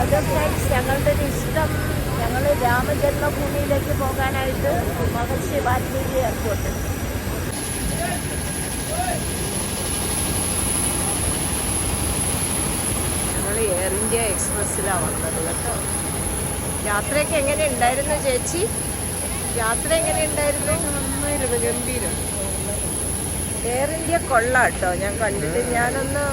അത് ഫ്രണ്ട്സ്, ഞങ്ങളുടെ ഒരു ഇഷ്ടം, ഞങ്ങൾ രാമജന്മഭൂമിയിലേക്ക് പോകാനായിട്ട് മഹർഷി വാൽമീകി എയർപോർട്ട്. ഞങ്ങൾ എയർ ഇന്ത്യ എക്സ്പ്രസ്സിലാണ് വന്നത് കേട്ടോ. യാത്രയൊക്കെ എങ്ങനെ ഉണ്ടായിരുന്നു ചേച്ചി? യാത്ര എങ്ങനെ ഉണ്ടായിരുന്നു? നന്നായിരുന്നു, ഗംഭീരം. എയർ ഇന്ത്യ കൊള്ളാം കേട്ടോ. ഞാൻ കണ്ടിട്ട് ഞാനൊന്ന്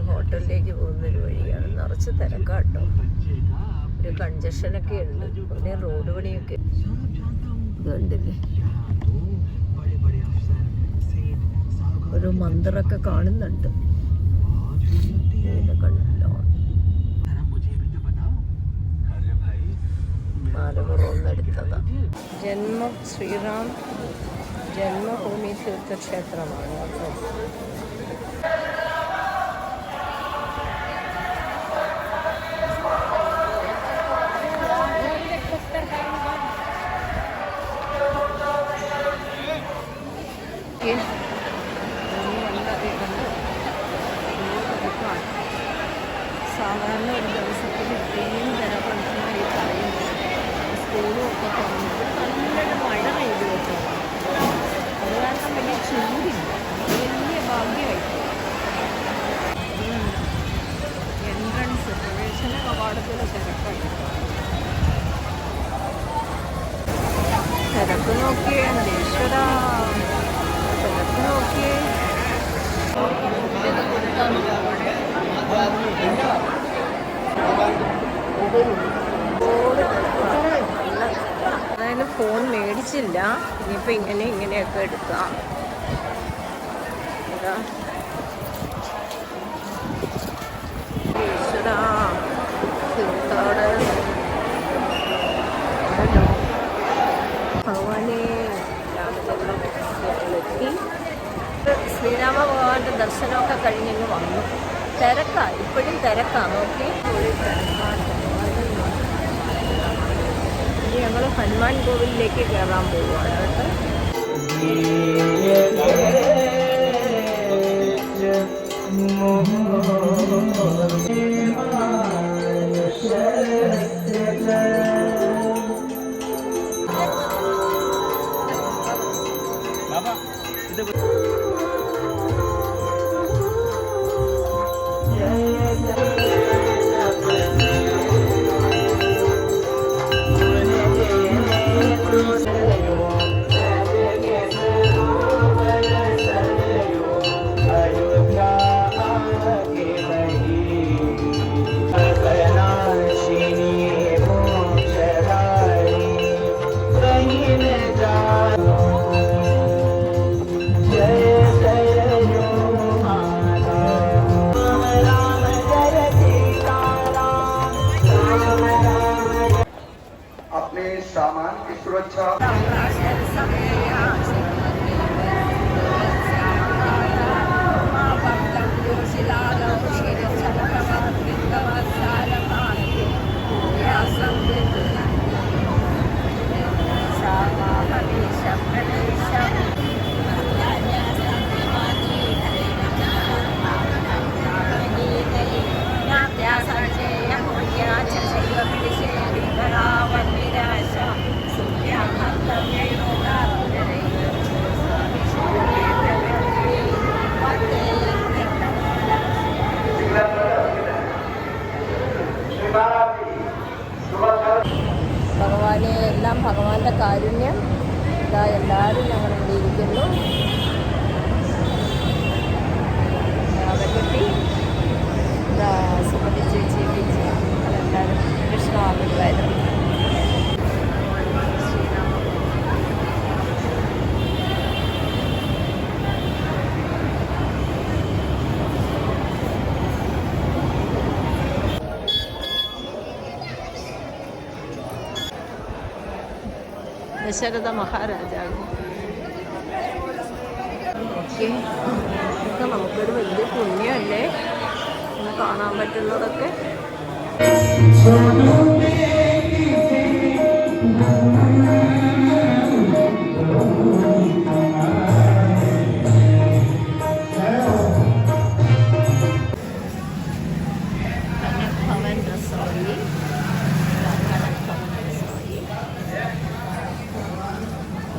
ഹോട്ടലിലേക്ക് പോകുന്നൊരു വഴിയാണ്. നിറച്ച് തിരക്കാട്ടോ. ഒരു കൺജഷനൊക്കെ ഉണ്ട്. പിന്നെ റോഡ് പണിയൊക്കെ കണ്ടില്ലേ. ഒരു മന്ദിറൊക്കെ കാണുന്നുണ്ട്. കണ്ടല്ലോ ആലപ്പുറമെടുത്തതാ. ശ്രീറാം ജന്മഭൂമി തീർത്ഥക്ഷേത്രമാണ് കേട്ടോ. സാധാരണ ഒരു ദിവസത്തിൽ ഇത്രയും തിരക്കുണ്ടെന്നാണ് ഈ പറയുന്നത്. സ്കൂളും ഒക്കെ തുറന്നിട്ട് നല്ലൊരു മഴ പെയ്തു കേട്ടോ. അത് കാരണം വലിയ ചൂടില്ല. വലിയ ഭാഗ്യമായിട്ട് എൻട്രൻസ് പ്രവേശന കവാടത്തിലെ തിരക്കുണ്ട്. തിരക്ക് നോക്കിയേ ഈശ്വര, തിരക്ക് നോക്കിയേ. അതായത് ഫോൺ മേടിച്ചില്ല. ഇനിയിപ്പോൾ ഇങ്ങനെയൊക്കെ എടുക്കാം. ഈശ്വരാ, തീർത്ഥാടന ഭഗവാനെ രാമചന്ദ്രപുരത്തിലെത്തി. ശ്രീരാമ ഭഗവാന്റെ ദർശനമൊക്കെ കഴിഞ്ഞങ്ങ് വന്നു. തിരക്കാ, ഇപ്പോഴും തിരക്കാ. നോക്കി ഇനി ഞങ്ങൾ ഹനുമാൻ കോവിലിലേക്ക് കയറാൻ പോവുകയാണ് കേട്ടോ. सामान की सुरक्षा ഭഗവാനെ, എല്ലാം ഭഗവാന്റെ കാരുണ്യം. ഇതാ എല്ലാവരും ഞങ്ങളിവിടെ ഇരിക്കുന്നു. അവരെപ്പറ്റി ഇതാ സുമതി ചേച്ചി ചേച്ചി അതെല്ലാവരും കൃഷ്ണവാമികളായിരുന്നു. ദശരഥ മഹാരാജാവ്. ഓക്കെ, ഇതൊക്കെ നമുക്കൊരു വലിയ പുണ്യമല്ലേ ഇന്ന് കാണാൻ പറ്റുന്നതൊക്കെ.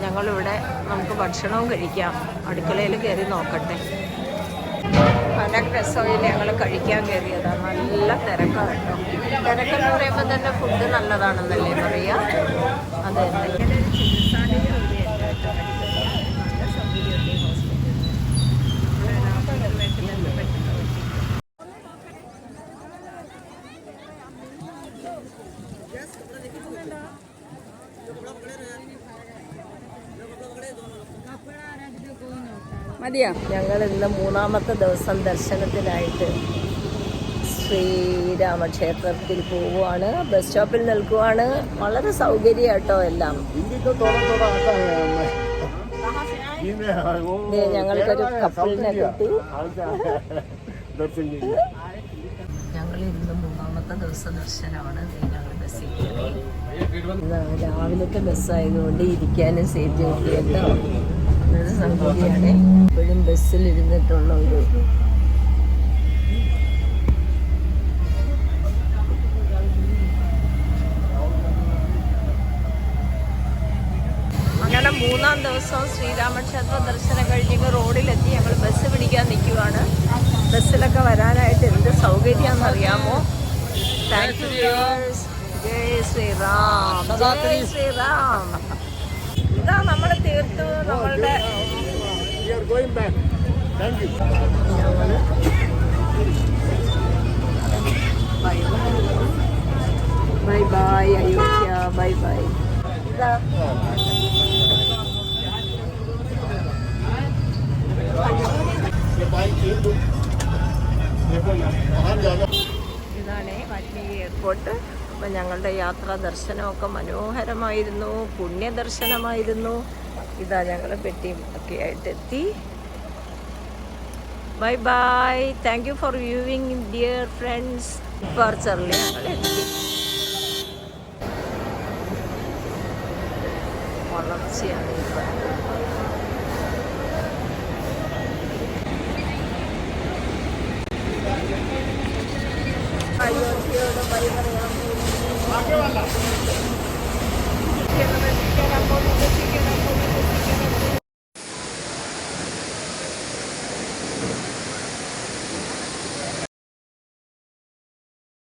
ഞങ്ങളിവിടെ നമുക്ക് ഭക്ഷണവും കഴിക്കാം. അടുക്കളയിൽ കയറി നോക്കട്ടെ. കനക് രസോയിൽ ഞങ്ങൾ കഴിക്കാൻ കയറിയതാണ്. നല്ല തിരക്കാണ് കേട്ടോ. തിരക്കെന്ന് പറയുമ്പോൾ തന്നെ ഫുഡ് നല്ലതാണെന്നല്ലേ പറയുക. അതെ, ഞങ്ങൾ ഇന്ന് 3-ാമത്തെ ദിവസം ദർശനത്തിനായിട്ട് ശ്രീരാമക്ഷേത്രത്തിൽ പോവുകയാണ്. ബസ് സ്റ്റോപ്പിൽ നിൽക്കുവാണ്. വളരെ സൗകര്യം കേട്ടോ എല്ലാം. ഞങ്ങൾക്കൊരു കപ്പിളിനെ കിട്ടി. ഞങ്ങൾ ഇന്ന് 3-ാമത്തെ ദിവസം ദർശനമാണ്. ഞങ്ങൾ ബസ്സിൽ കയറി. രാവിലത്തെ ബസ്സായതുകൊണ്ട് ഇരിക്കാനും സീറ്റ് കിട്ടി കേട്ടോ. നല്ലൊരു സൗകര്യമാണ്. എപ്പോഴും ബസ്സിൽ ഇരുന്നിട്ടുള്ള ഒരു അങ്ങനെ 3-ാം ദിവസം ശ്രീരാമക്ഷേത്ര ദർശനം കഴിഞ്ഞ് റോഡിലെത്തി. ഞങ്ങൾ ബസ് പിടിക്കാൻ നിൽക്കുവാണ്. ബസ്സിലൊക്കെ വരാനായിട്ട് എന്ത് സൗകര്യമാണെന്നറിയാമോ? Thank you. ജയ് ശ്രീറാം, ജയ് ശ്രീറാം. ഇതാ നമ്മൾ തീർത്തു നമ്മളുടെ bye bye Ayodhya, bye bye. ഇതാ ഇതാണ് വാൽമീകി എയർപോർട്ട്. അപ്പം ഞങ്ങളുടെ യാത്രാ ദർശനമൊക്കെ മനോഹരമായിരുന്നു. പുണ്യദർശനമായിരുന്നു. ഇതാ ഞങ്ങൾ പെട്ടിയും ഒക്കെ ആയിട്ട് എത്തി. Bye bye. Thank you for viewing dear friends. ഡിപ്പാർച്ചറിൽ ഞങ്ങൾ എത്തി. വളർച്ചയാണ് ഇപ്പം. അയോധ്യയോട് ബൈ പറയാൻ പോകുന്നു.